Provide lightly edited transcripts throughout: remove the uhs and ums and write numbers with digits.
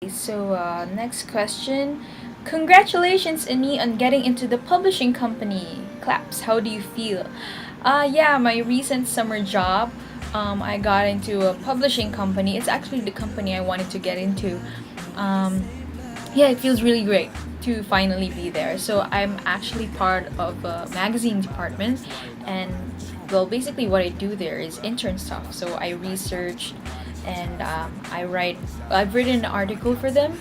Next question. Congratulations, Annie, on getting into the publishing company. Claps. How do you feel? Yeah, my recent summer job, I got into a publishing company. It's actually the company I wanted to get into. Um, yeah, it feels really great to finally be there. So I'm actually part of a magazine department, and well, basically what I do there is intern stuff. So I research and I write. I've written an article for them.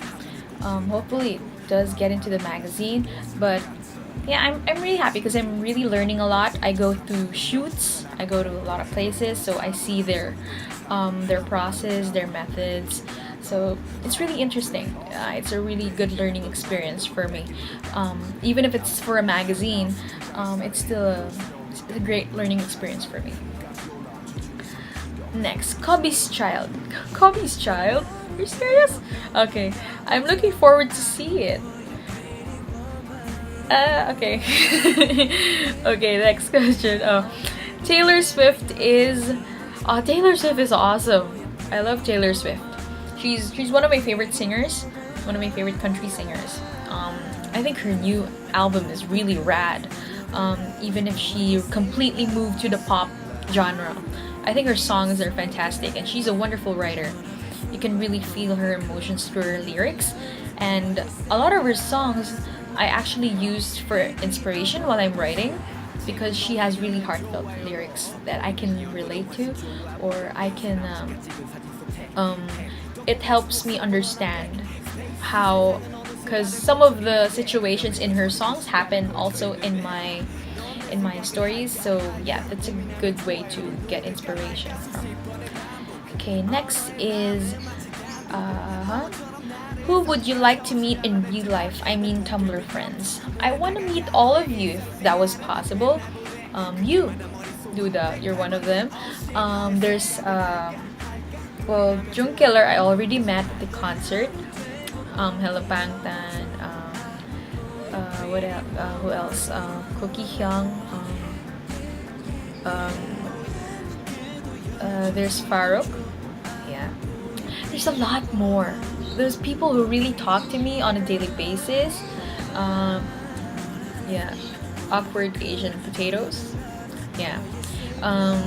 Hopefully, it does get into the magazine, but yeah, I'm really happy because I'm really learning a lot. I go through shoots. I go to a lot of places, so I see their process, their methods. So it's really interesting. It's a really good learning experience for me. Even if it's for a magazine, it's a great learning experience for me. Next, Cubby's Child. Cubby's Child? Are you serious? Okay, I'm looking forward to see it. Okay. Okay, next question. Taylor Swift is. Taylor Swift is awesome. I love Taylor Swift. She's one of my favorite singers. One of my favorite country singers. I think her new album is really rad. Even if she completely moved to the pop genre, I think her songs are fantastic, and she's a wonderful writer. You can really feel her emotions through her lyrics, and a lot of her songs I actually used for inspiration while I'm writing because she has really heartfelt lyrics that I can relate to, or I can. Um, it helps me understand how, because some of the situations in her songs happen also in my stories. So yeah, that's a good way to get inspiration from. Okay, next is who would you like to meet in real life? I mean, Tumblr friends. I want to meet all of you if that was possible. You, Duda, you're one of them. There's well, Jung Killer, I already met at the concert. Hello Bangtan. What else? Who else? Cookie Hyung. Um, there's Farouk. Yeah. There's a lot more. There's people who really talk to me on a daily basis. Um, yeah. Awkward Asian potatoes. Yeah. Um,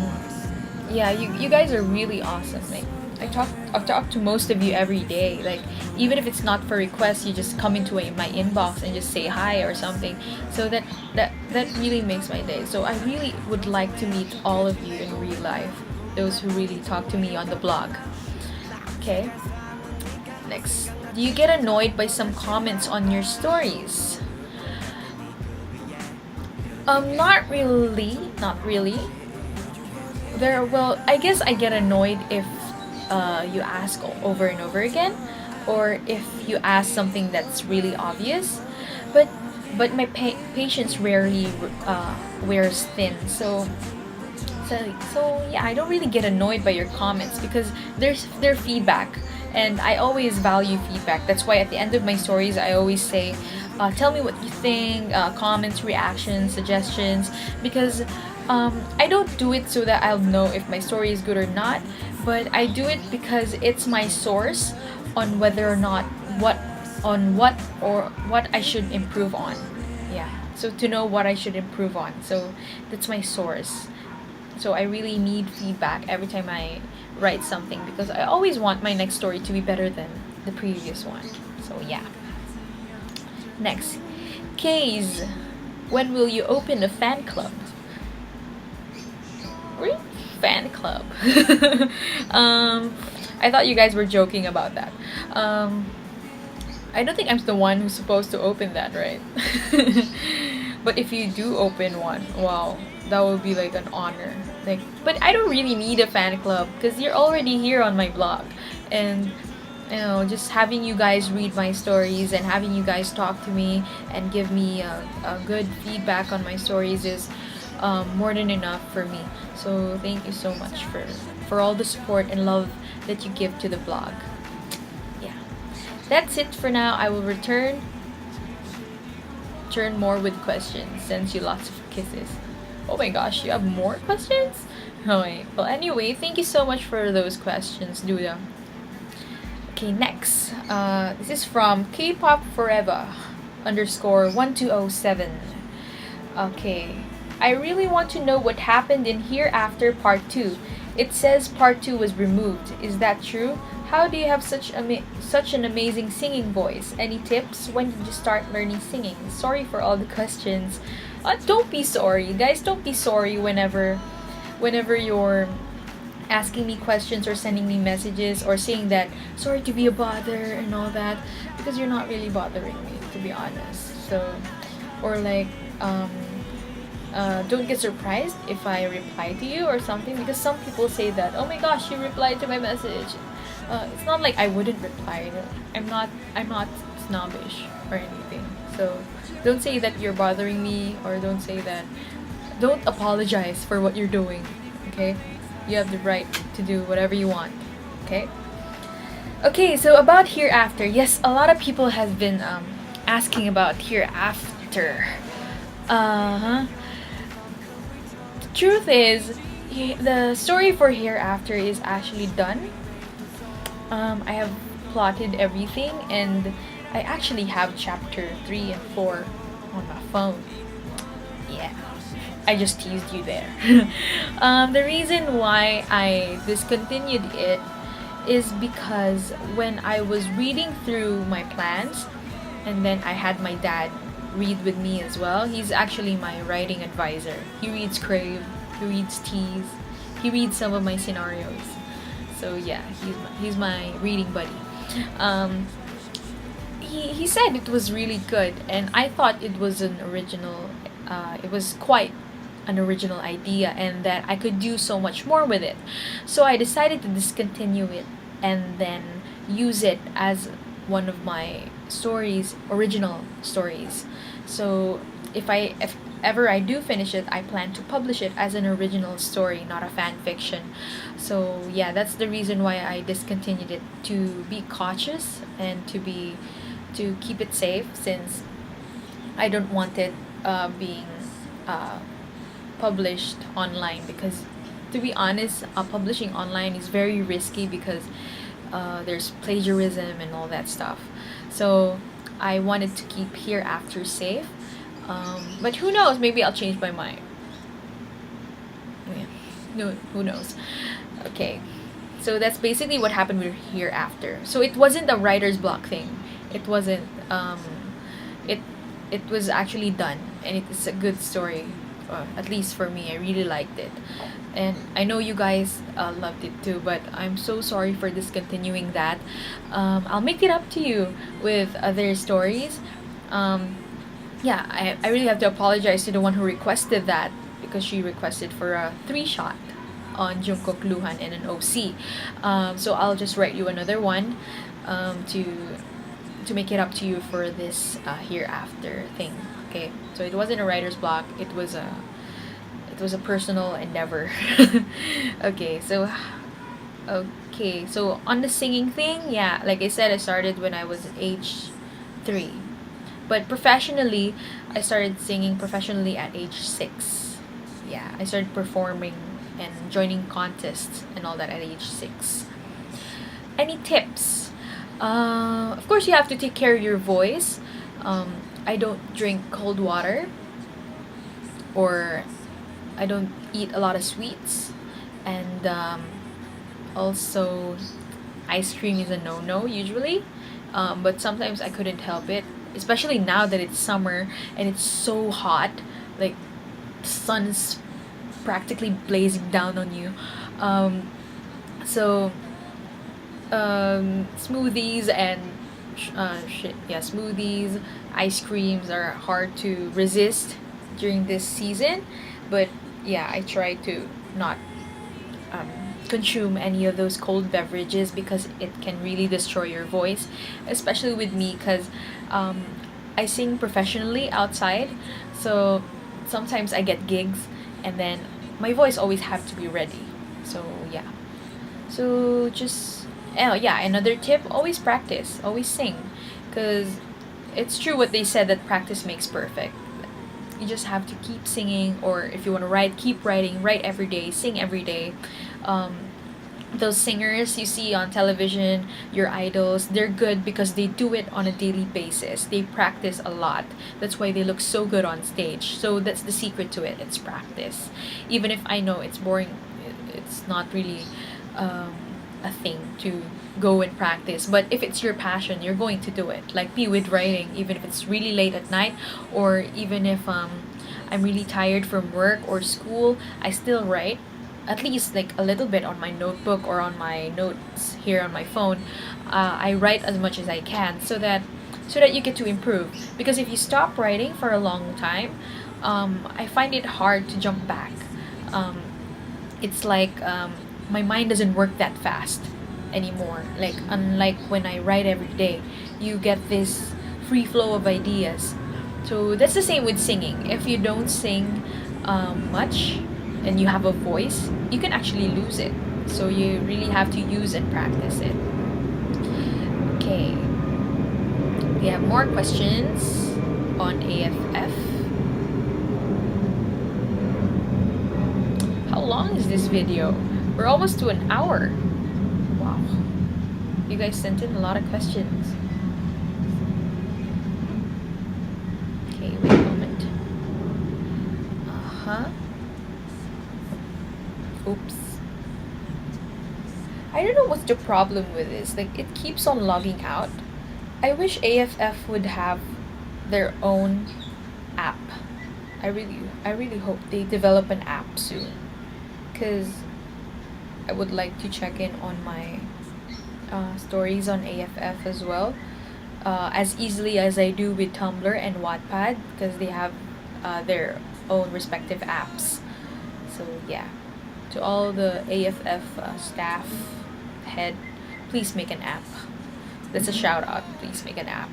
yeah, you guys are really awesome. Like I talk to most of you every day. Like even if it's not for requests, you just come into my inbox and just say hi or something. So that really makes my day. So I really would like to meet all of you in real life. Those who really talk to me on the blog. Okay. Next. Do you get annoyed by some comments on your stories? Not really. Not really. Well, I guess I get annoyed if you ask over and over again, or if you ask something that's really obvious. But my patience rarely wears thin. So yeah, I don't really get annoyed by your comments because their feedback, and I always value feedback. That's why at the end of my stories, I always say, "Tell me what you think." Comments, reactions, suggestions, because I don't do it so that I'll know if my story is good or not, but I do it because it's my source on whether or not what I should improve on. Yeah. So to know what I should improve on. So that's my source. So I really need feedback every time I write something because I always want my next story to be better than the previous one. So yeah. Next. Kays, when will you open a fan club? Really? Fan club. I thought you guys were joking about that. I don't think I'm the one who's supposed to open that, right? But if you do open one, wow, that would be like an honor. Like, but I don't really need a fan club because you're already here on my blog, and just having you guys read my stories and having you guys talk to me and give me a good feedback on my stories is more than enough for me. So thank you so much for all the support and love that you give to the blog. Yeah, that's it for now. I will return more with questions. Sends you lots of kisses. Oh my gosh, you have more questions? Oh wait. Well, anyway, thank you so much for those questions, Duda. Okay, next. This is from K-pop Forever _1207. Okay. I really want to know what happened in Hereafter Part 2. It says Part 2 was removed. Is that true? How do you have such an amazing singing voice? Any tips? When did you start learning singing? Sorry for all the questions. Don't be sorry. Guys, don't be sorry whenever you're asking me questions or sending me messages or saying that sorry to be a bother and all that, because you're not really bothering me, to be honest. So, or like don't get surprised if I reply to you or something, because some people say that, oh my gosh, you replied to my message. It's not like I wouldn't reply. I'm not snobbish or anything. So don't say that you're bothering me, or don't apologize for what you're doing. Okay, you have the right to do whatever you want. Okay, so about Hereafter. Yes, a lot of people have been asking about Hereafter. Uh-huh. The truth is, the story for Hereafter is actually done. I have plotted everything, and I actually have chapter 3 and 4 on my phone. Yeah, I just teased you there. The reason why I discontinued it is because when I was reading through my plans, and then I had my dad read with me as well. He's actually my writing advisor. He reads Crave, he reads Tease, he reads some of my scenarios. So yeah, he's my reading buddy. He said it was really good, and I thought it was an original. It was quite an original idea, and that I could do so much more with it. So I decided to discontinue it and then use it as one of my stories, original stories. So if ever I do finish it, I plan to publish it as an original story, not a fan fiction. So yeah, that's the reason why I discontinued it, to be cautious and to keep it safe, since I don't want it being published online, because to be honest, publishing online is very risky, because there's plagiarism and all that stuff. So I wanted to keep Hereafter safe. But who knows? Maybe I'll change my mind. Yeah. No, who knows? Okay. So that's basically what happened with Hereafter. So it wasn't a writer's block thing. It wasn't. It was actually done, and it is a good story. At least for me, I really liked it, and I know you guys loved it too. But I'm so sorry for discontinuing that. I'll make it up to you with other stories. Yeah, I really have to apologize to the one who requested that, because she requested for a 3-shot on Jungkook, Luhan, and an OC. So I'll just write you another one to make it up to you for this Hereafter thing. Okay, so it wasn't a writer's block. It was a personal endeavor. Okay, so on the singing thing, yeah, like I said, I started when I was age 3. But professionally, I started singing professionally at age 6. Yeah, I started performing and joining contests and all that at age 6. Any tips? Of course, you have to take care of your voice. I don't drink cold water, or I don't eat a lot of sweets, and also ice cream is a no-no usually. But sometimes I couldn't help it, especially now that it's summer and it's so hot, like the sun's practically blazing down on you. So smoothies and smoothies, ice creams are hard to resist during this season. But yeah, I try to not consume any of those cold beverages, because it can really destroy your voice, especially with me, because I sing professionally outside. So sometimes I get gigs, and then my voice always have to be ready. So yeah, so just another tip: always practice, always sing, because it's true what they said, that practice makes perfect. You just have to keep singing, or if you want to write, keep writing, write every day, sing every day. those singers you see on television, your idols, they're good because they do it on a daily basis. They practice a lot. That's why they look so good on stage. So that's the secret to it. It's practice. Even if I know it's boring, it's not really um, a thing to go and practice. But if it's your passion, you're going to do it. Like me with writing, even if it's really late at night, or even if I'm really tired from work or school, I still write at least like a little bit on my notebook or on my notes here on my phone. I write as much as I can so that you get to improve. Because if you stop writing for a long time, I find it hard to jump back. Um, it's like my mind doesn't work that fast anymore. Like unlike when I write every day, you get this free flow of ideas. So that's the same with singing. If you don't sing much and you have a voice, you can actually lose it. So you really have to use and practice it. Okay, we have more questions on AFF. How long is this video? We're almost to an hour. Wow. You guys sent in a lot of questions. Okay, wait a moment. Oops. I don't know what's the problem with this. Like, it keeps on logging out. I wish AFF would have their own app. I really hope they develop an app soon. Because I would like to check in on my stories on AFF as well. As easily as I do with Tumblr and Wattpad, because they have their own respective apps. So yeah, to all the AFF staff head, please make an app. That's a shout out. Please make an app.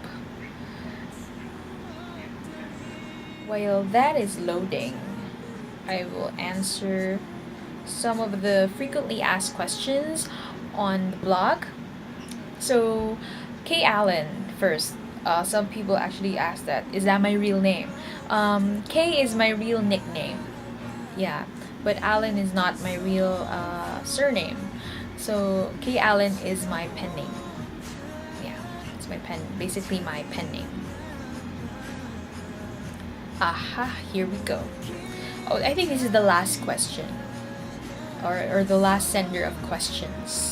While that is loading, I will answer some of the frequently asked questions on the blog. So, Kay Allen first. Some people actually ask that. Is that my real name? Kay is my real nickname. Yeah, but Allen is not my real surname. So, Kay Allen is my pen name. Yeah, it's my basically my pen name. Aha, here we go. Oh, I think this is the last question. Or the last sender of questions.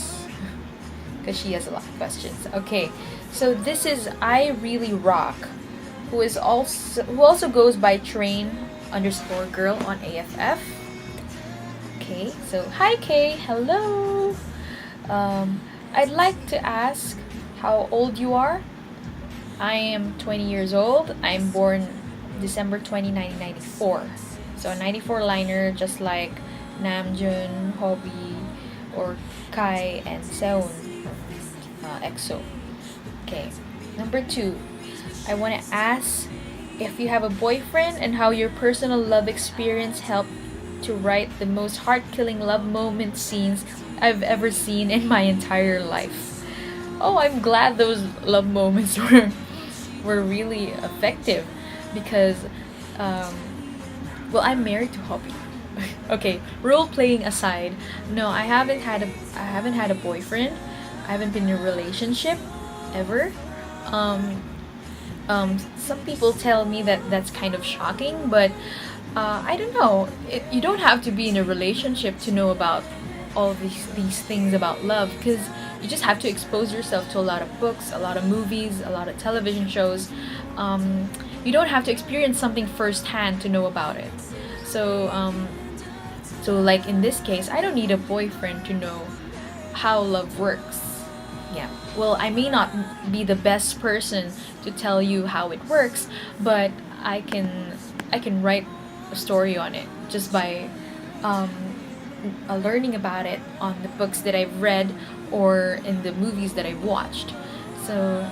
Because she has a lot of questions. Okay, so this is I Really Rock, who also goes by train_girl on AFF. Okay, so hi Kay, hello. I'd like to ask how old you are. I am 20 years old. I'm born December 20, 1994. So a 94 liner, just like Namjoon, Hobby, or Kai and Seon, EXO. Okay, number 2. I want to ask if you have a boyfriend and how your personal love experience helped to write the most heart-killing love moment scenes I've ever seen in my entire life. Oh, I'm glad those love moments were really effective because well, I'm married to Hobby. Okay, role playing aside, no, I haven't had a boyfriend. I haven't been in a relationship ever. Some people tell me that that's kind of shocking, but I don't know. You don't have to be in a relationship to know about all these things about love, because you just have to expose yourself to a lot of books, a lot of movies, a lot of television shows. You don't have to experience something firsthand to know about it. So like in this case, I don't need a boyfriend to know how love works. Yeah. Well, I may not be the best person to tell you how it works, but I can write a story on it just by learning about it on the books that I've read or in the movies that I've watched. So,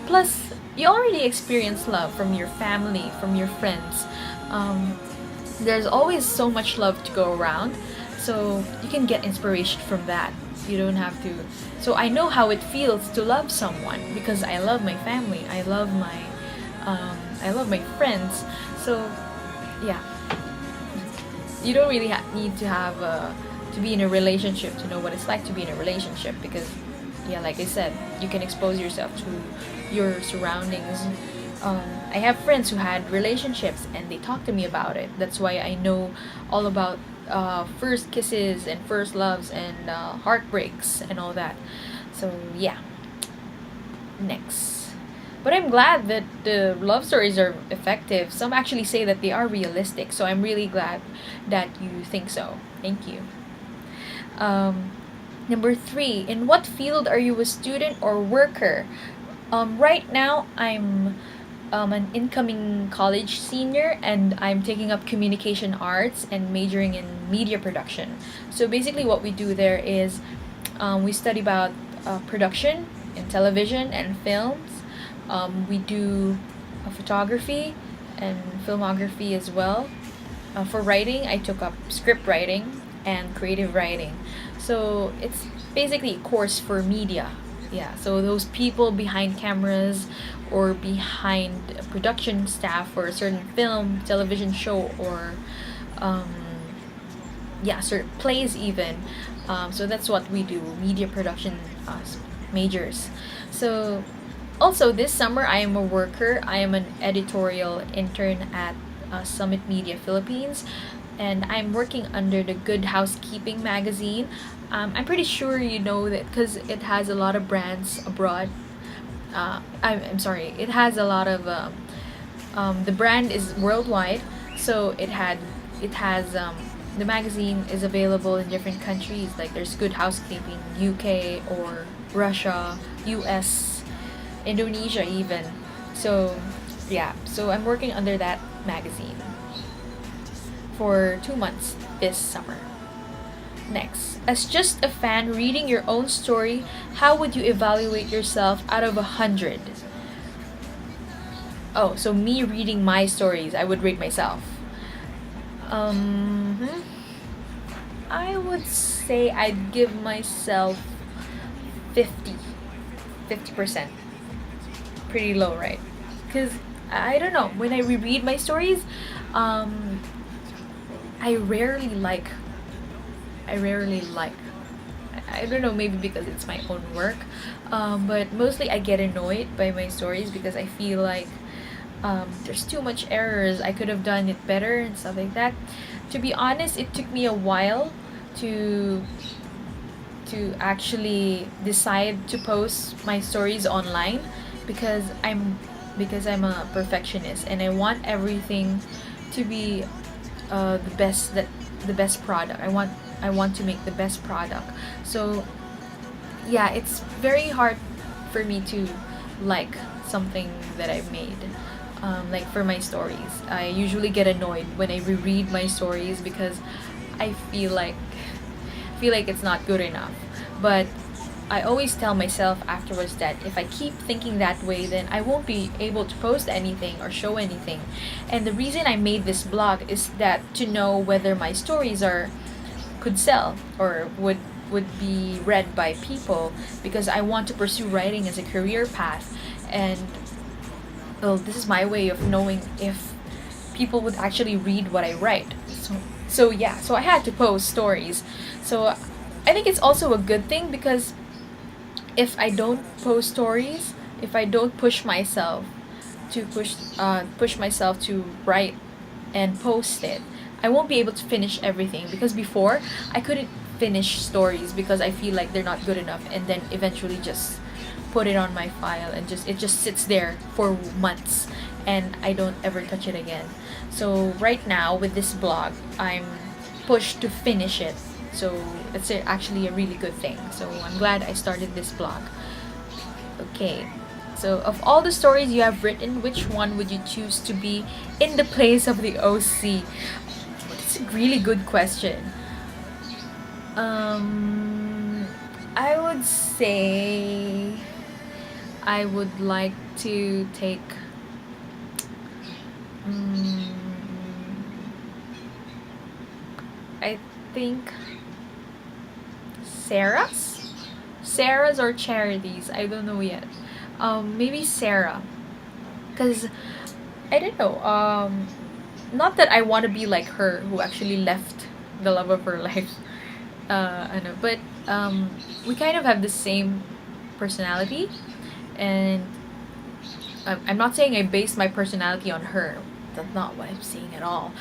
plus you already experience love from your family, from your friends. There's always so much love to go around, so you can get inspiration from that. You don't have to. So I know how it feels to love someone because I love my family. I love my friends. So yeah, you don't really need to have to be in a relationship, to know what it's like to be in a relationship, because yeah, like I said, you can expose yourself to your surroundings. I have friends who had relationships and they talk to me about it. That's why I know all about first kisses and first loves and heartbreaks and all that. So yeah, next. But I'm glad that the love stories are effective. Some actually say that they are realistic. So I'm really glad that you think so. Thank you. Um, Number three, in what field are you a student or worker? Right now, I'm an incoming college senior and I'm taking up communication arts and majoring in media production. So basically, what we do there is we study about production in television and films. We do photography and filmography as well. For writing, I took up script writing and creative writing. So it's basically a course for media. Yeah, so those people behind cameras or behind a production staff for a certain film, television show, or um, yeah, certain plays even. So that's what we do, media production majors. So also this summer I am a worker. I am an editorial intern at Summit Media Philippines, and I'm working under the Good Housekeeping magazine. I'm pretty sure you know that because it has a lot of brands abroad. I'm sorry, it has a lot of the brand is worldwide, so it has the magazine is available in different countries. Like there's Good Housekeeping UK or Russia, US, Indonesia even. So yeah, so I'm working under that magazine for 2 months this summer. Next, as just a fan reading your own story, how would you evaluate yourself out of 100? Oh, so me reading my stories, I would rate myself. Hmm, I would say I'd give myself 50. 50%. Pretty low, right? Because I don't know, when I reread my stories, um, I rarely like I rarely like. I don't know, maybe because it's my own work, but mostly I get annoyed by my stories because I feel like there's too much errors. I could have done it better and stuff like that. To be honest, it took me a while to actually decide to post my stories online because I'm a perfectionist and I want everything to be the best product. I want to make the best product. So yeah, it's very hard for me to like something that I've made. Like for my stories, I usually get annoyed when I reread my stories because I feel like it's not good enough. But I always tell myself afterwards that if I keep thinking that way, then I won't be able to post anything or show anything. And the reason I made this blog is that to know whether my stories are could sell or would be read by people, because I want to pursue writing as a career path. And well, this is my way of knowing if people would actually read what I write. So yeah, so I had to post stories. So I think it's also a good thing because if I don't post stories, if I don't push myself to write and post it, I won't be able to finish everything, because before I couldn't finish stories because I feel like they're not good enough, and then eventually just put it on my file and just it just sits there for months and I don't ever touch it again. So right now with this blog, I'm pushed to finish it. So it's actually a really good thing. So I'm glad I started this blog. Okay. So of all the stories you have written, which one would you choose to be in the place of the OC? That's a really good question. I would say I would like to take um, I think Sarah's or Charity's. I don't know yet. Maybe Sarah, cause I don't know. Not that I want to be like her, who actually left the love of her life. Ano, but we kind of have the same personality, and I'm not saying I based my personality on her. That's not what I'm saying at all.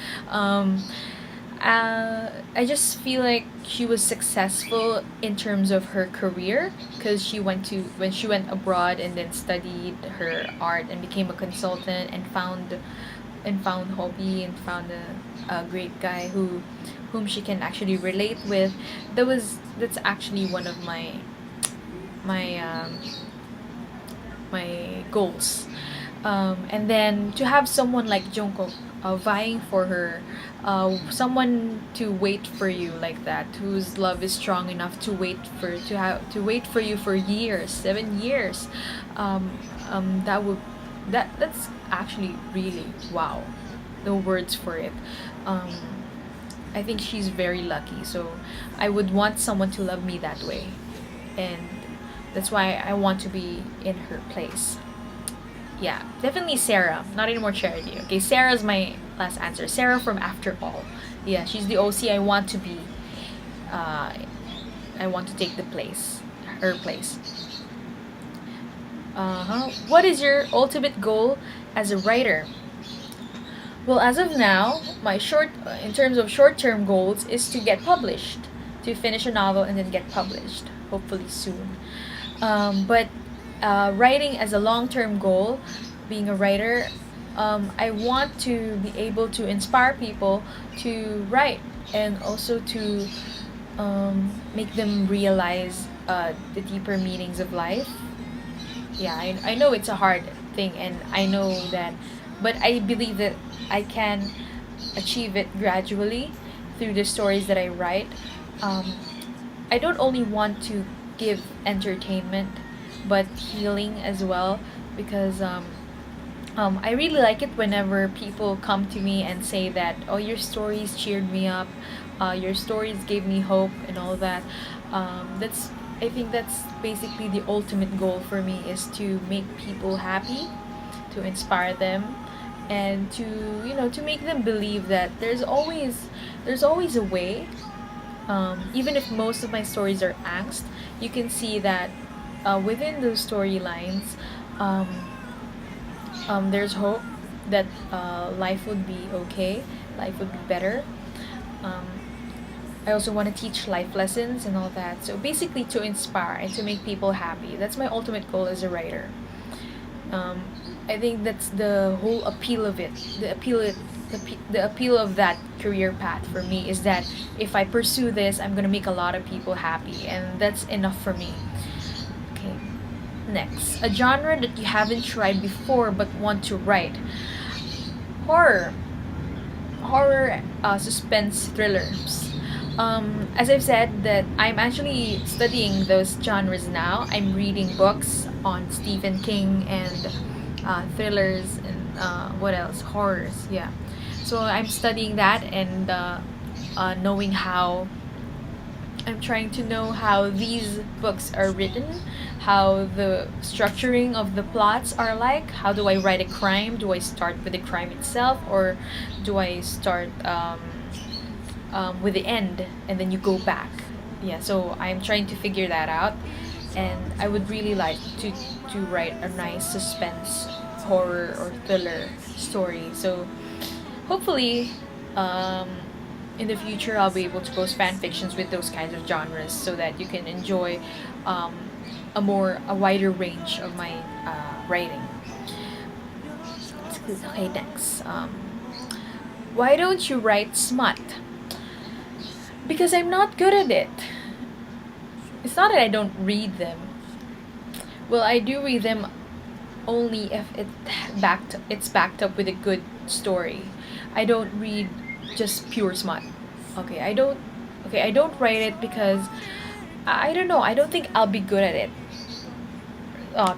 I just feel like she was successful in terms of her career because when she went abroad and then studied her art and became a consultant and found hobby and found a great guy whom she can actually relate with. That's actually one of my my goals. And then to have someone like Jungkook vying for her, someone to wait for you like that, whose love is strong enough to wait for you for years, 7 years. That would that's actually really wow. No words for it. Um, I think she's very lucky. So I would want someone to love me that way, and that's why I want to be in her place. Yeah, definitely Sarah. Not anymore Charity. Okay, Sarah's my last answer. Sarah from After All. Yeah, she's the OC I want to be. Uh, I want to take her place. What is your ultimate goal as a writer? Well, as of now, in terms of short-term goals, is to get published, to finish a novel and then get published, hopefully soon. But writing as a long-term goal, being a writer, I want to be able to inspire people to write and also to make them realize the deeper meanings of life. Yeah, I know it's a hard thing, and I know that, but I believe that I can achieve it gradually through the stories that I write. um, I don't only want to give entertainment but healing as well, because I really like it whenever people come to me and say that, oh, your stories cheered me up, your stories gave me hope, and all that. That's I think that's basically the ultimate goal for me, is to make people happy, to inspire them, and to to make them believe that there's always a way. Even if most of my stories are angst, you can see that within those storylines, um, there's hope that life would be okay, life would be better. Um, I also want to teach life lessons and all that. So basically, to inspire and to make people happy. That's my ultimate goal as a writer. Um, I think that's the whole appeal of it. The appeal of that career path for me is that if I pursue this, I'm gonna make a lot of people happy, and that's enough for me. Okay, next, a genre that you haven't tried before but want to write. Horror, suspense thrillers. As I've said, that I'm actually studying those genres now. I'm reading books on Stephen King and thrillers and what else? Horrors, yeah. So I'm studying that and knowing how I'm trying to know how these books are written, how the structuring of the plots are like. How do I write a crime? Do I start with the crime itself, or do I start with the end and then you go back? Yeah, so I'm trying to figure that out, and I would really like to write a nice suspense horror or thriller story. So hopefully, um, in the future, I'll be able to post fan fictions with those kinds of genres so that you can enjoy um, a wider range of my writing. Okay, next. Why don't you write smut? Because I'm not good at it. It's not that I don't read them. Well, I do read them only if it's backed up with a good story. I don't read just pure smut. Okay, I don't write it because I don't know. I don't think I'll be good at it.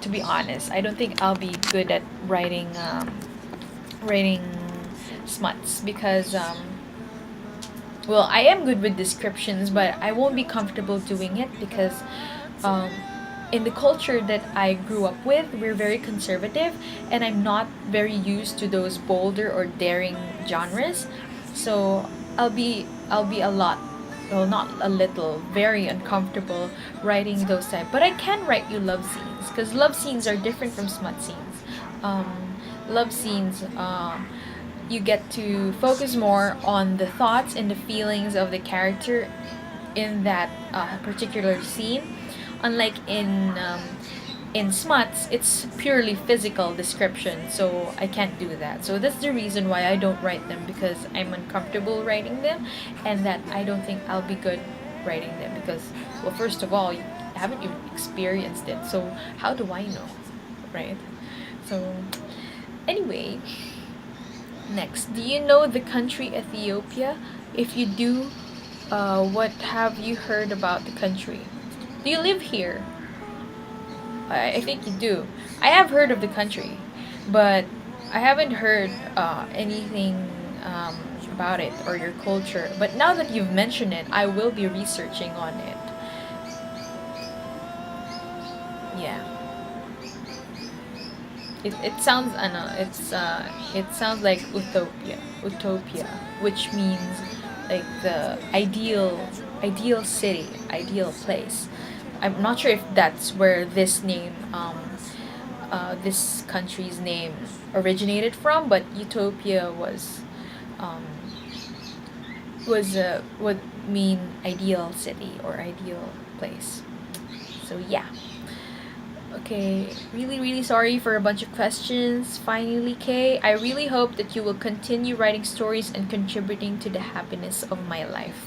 To be honest, I don't think I'll be good at writing smuts because well, I am good with descriptions, but I won't be comfortable doing it because um, in the culture that I grew up with, we're very conservative, and I'm not very used to those bolder or daring genres. So I'll be a lot well, not a little, very uncomfortable writing those type. But I can write you love scenes because love scenes are different from smut scenes. Love scenes, you get to focus more on the thoughts and the feelings of the character in that particular scene. Unlike in smuts, it's purely physical description, so I can't do that. So that's the reason why I don't write them, because I'm uncomfortable writing them, and that I don't think I'll be good writing them because, well, first of all, you haven't even experienced it, so how do I know, right? So, anyway, next, do you know the country Ethiopia? If you do, what have you heard about the country? Do you live here? I think you do. I have heard of the country, but I haven't heard anything about it or your culture. But now that you've mentioned it, I will be researching on it. Yeah. It sounds it sounds like utopia, which means like the ideal city, ideal place. I'm not sure if that's where this name this country's name originated from, but utopia um, would mean ideal city or ideal place. So yeah. Okay, really, really sorry for a bunch of questions. Finally, Kay, I really hope that you will continue writing stories and contributing to the happiness of my life.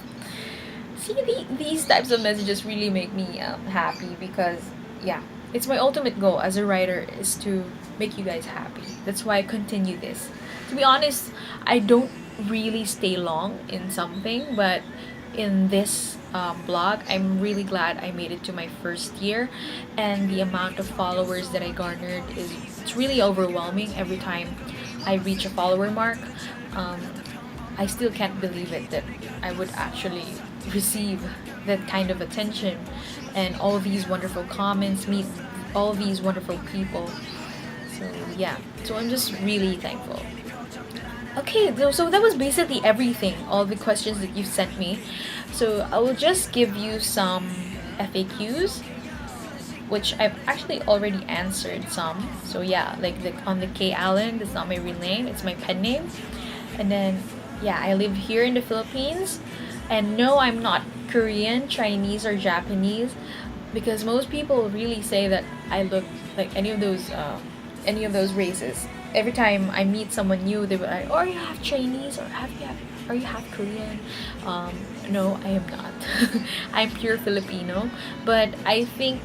See, these types of messages really make me happy because, yeah, it's my ultimate goal as a writer is to make you guys happy. That's why I continue this. To be honest, I don't really stay long in something, but in this blog, I'm really glad I made it to my first year, and the amount of followers that I garnered is it's really overwhelming every time I reach a follower mark. Um, I still can't believe it that I would actually receive that kind of attention and all these wonderful comments, meet all these wonderful people. So yeah, so I'm just really thankful. Okay, so that was basically everything, all the questions that you sent me. So I will just give you some FAQs, which I've actually already answered some. So yeah, like on the K Allen, that's not my real name, it's my pen name. And then yeah, I live here in the Philippines. And no, I'm not Korean, Chinese, or Japanese, because most people really say that I look like any of those races. Every time I meet someone new, they were like, "Oh, are you half Chinese or are you half Korean?" No, I am not. I'm pure Filipino. But I think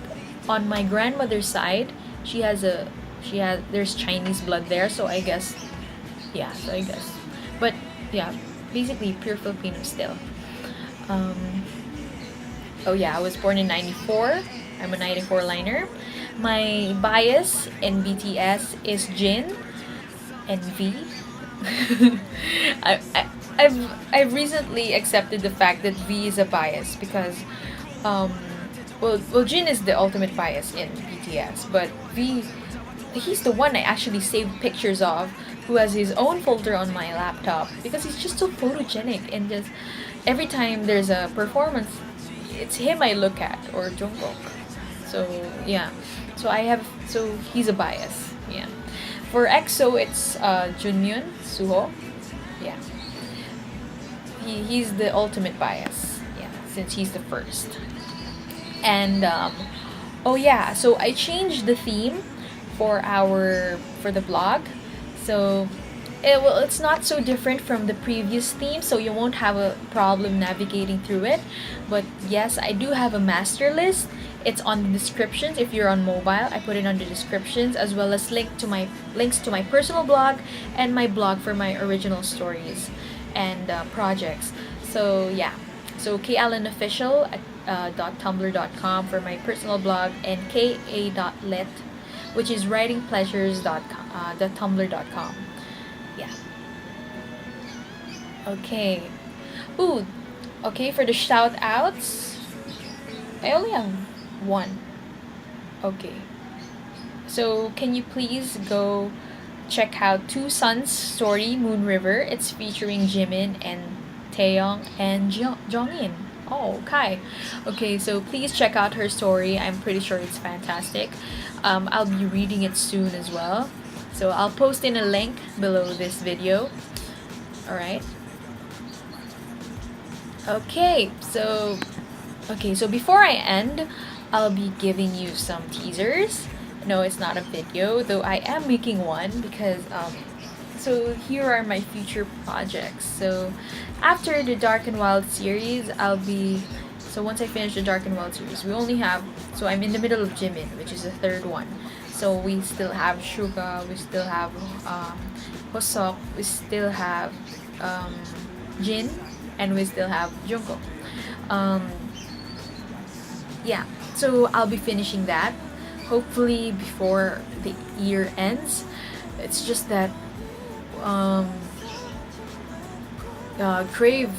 on my grandmother's side, there's Chinese blood there. So I guess, yeah. So I guess, but yeah, basically pure Filipino still. Oh yeah, I was born in '94. I'm a '94 liner. My bias in BTS is Jin and V. I, I, I've recently accepted the fact that V is a bias because, um, well, Jin is the ultimate bias in BTS, but V, he's the one I actually saved pictures of, who has his own folder on my laptop because he's just so photogenic and just every time there's a performance, it's him I look at or Jungkook. So yeah, so he's a bias. Yeah. For EXO, it's Junmyeon, Suho. Yeah. He's the ultimate bias. Yeah, since he's the first. And oh yeah, so I changed the theme for the blog. So it's not so different from the previous theme, so you won't have a problem navigating through it. But yes, I do have a master list. It's on the descriptions. If you're on mobile, I put it on the descriptions, as well as links to my personal blog and my blog for my original stories and projects. So yeah, so kallenofficial at .tumblr.com for my personal blog, and ka.lit, which is writingpleasures.tumblr.com. Yeah. Okay. Ooh. Okay, for the shout outs, I only have one. Okay. So can you please go check out Two Suns story Moon River? It's featuring Jimin and Taeyong and Jongin Oh, Kai. Okay, so please check out her story. I'm pretty sure it's fantastic. I'll be reading it soon as well. So I'll post in a link below this video. Alright. Okay, so before I end, I'll be giving you some teasers. No, it's not a video, though I am making one because so here are my future projects. So after the Dark and Wild series, once I finish the Dark and Wild series, I'm in the middle of Jimin, which is the third one. So we still have Suga, we still have Hosok, we still have Jin, and we still have Jungkook. Yeah, so I'll be finishing that hopefully before the year ends. It's just that Crave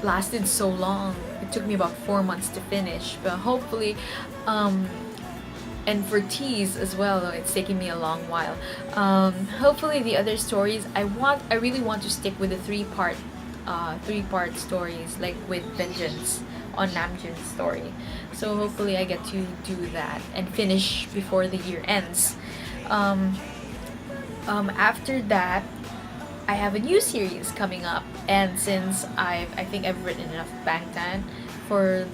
lasted so long. It took me about 4 months to finish, but hopefully, and for Tease as well, it's taking me a long while. Hopefully, the other stories I really want to stick with the three-part stories, like with Vengeance on Namjoon's story. So hopefully, I get to do that and finish before the year ends. After that, I have a new series coming up, and since I think I've written enough Bangtan for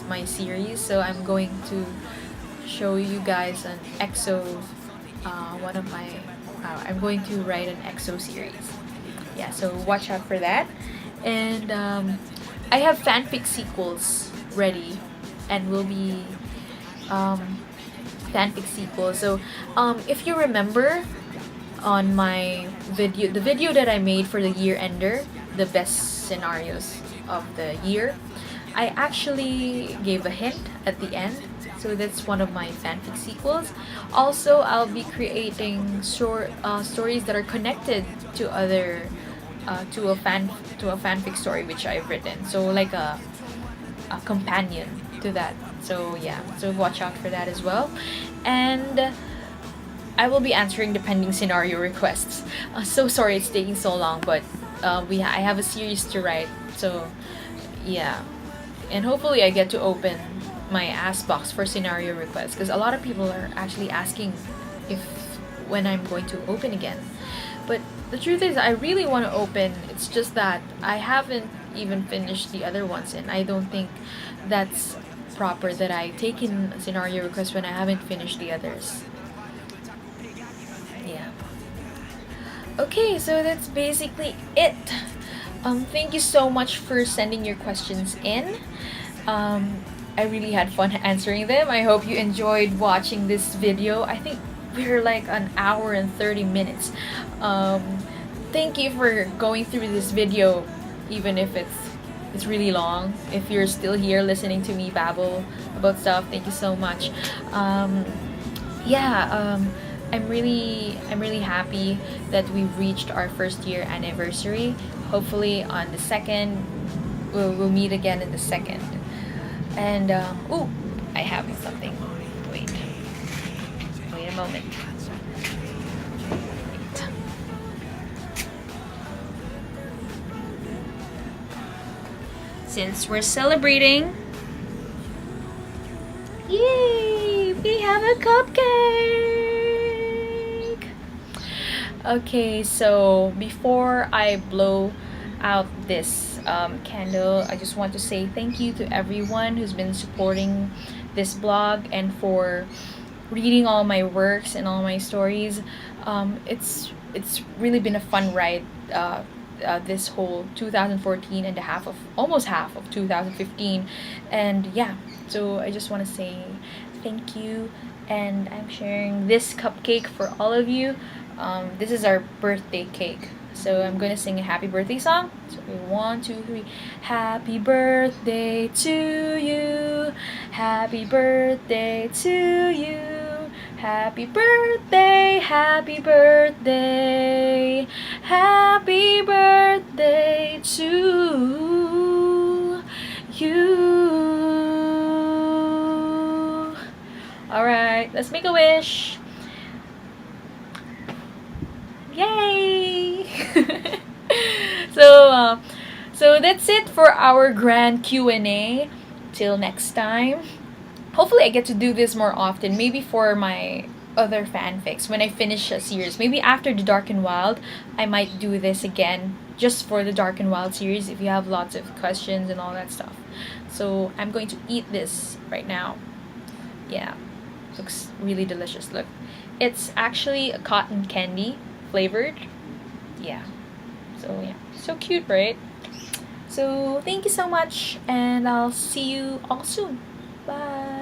my series, so I'm going to show you guys an EXO. I'm going to write an EXO series. Yeah, so watch out for that. And I have fanfic sequels ready, and will be fanfic sequels. So if you remember, on my video, the video that I made for the year ender, the best scenarios of the year, I actually gave a hint at the end. So that's one of my fanfic sequels. Also, I'll be creating stories that are connected to other to a fanfic story which I've written. So like a companion to that. So yeah, so watch out for that as well. And I will be answering the pending scenario requests. So sorry it's taking so long, but I have a series to write. So yeah, and hopefully I get to open my ask box for scenario requests, because a lot of people are actually asking when I'm going to open again. But the truth is, I really want to open. It's just that I haven't even finished the other ones, and I don't think that's proper that I take in scenario requests when I haven't finished the others. Yeah. Okay, so that's basically it. Thank you so much for sending your questions in. I really had fun answering them. I hope you enjoyed watching this video. I think we're like an hour and 30 minutes. Thank you for going through this video, even if it's really long. If you're still here listening to me babble about stuff, thank you so much. I'm really happy that we've reached our first year anniversary. Hopefully on the second, we'll meet again in the second. And I have something. Wait a moment. Wait. Since we're celebrating, yay! We have a cupcake. Okay, so before I blow out this candle, I just want to say thank you to everyone who's been supporting this blog and for reading all my works and all my stories. It's really been a fun ride, this whole 2014 and almost half of 2015. And yeah, so I just want to say thank you, and I'm sharing this cupcake for all of you. This is our birthday cake. So I'm gonna sing a happy birthday song. So 1, 2, 3. Happy birthday to you. Happy birthday to you. Happy birthday, happy birthday. Happy birthday to you. Alright, let's make a wish. Yay! So that's it for our grand Q&A. Till next time. Hopefully I get to do this more often. Maybe for my other fanfics when I finish a series. Maybe after the Dark and Wild, I might do this again just for the Dark and Wild series if you have lots of questions and all that stuff. So I'm going to eat this right now. Yeah, looks really delicious. Look, it's actually a cotton candy flavored. Yeah, so yeah, so cute, right? So thank you so much, and I'll see you all soon. Bye.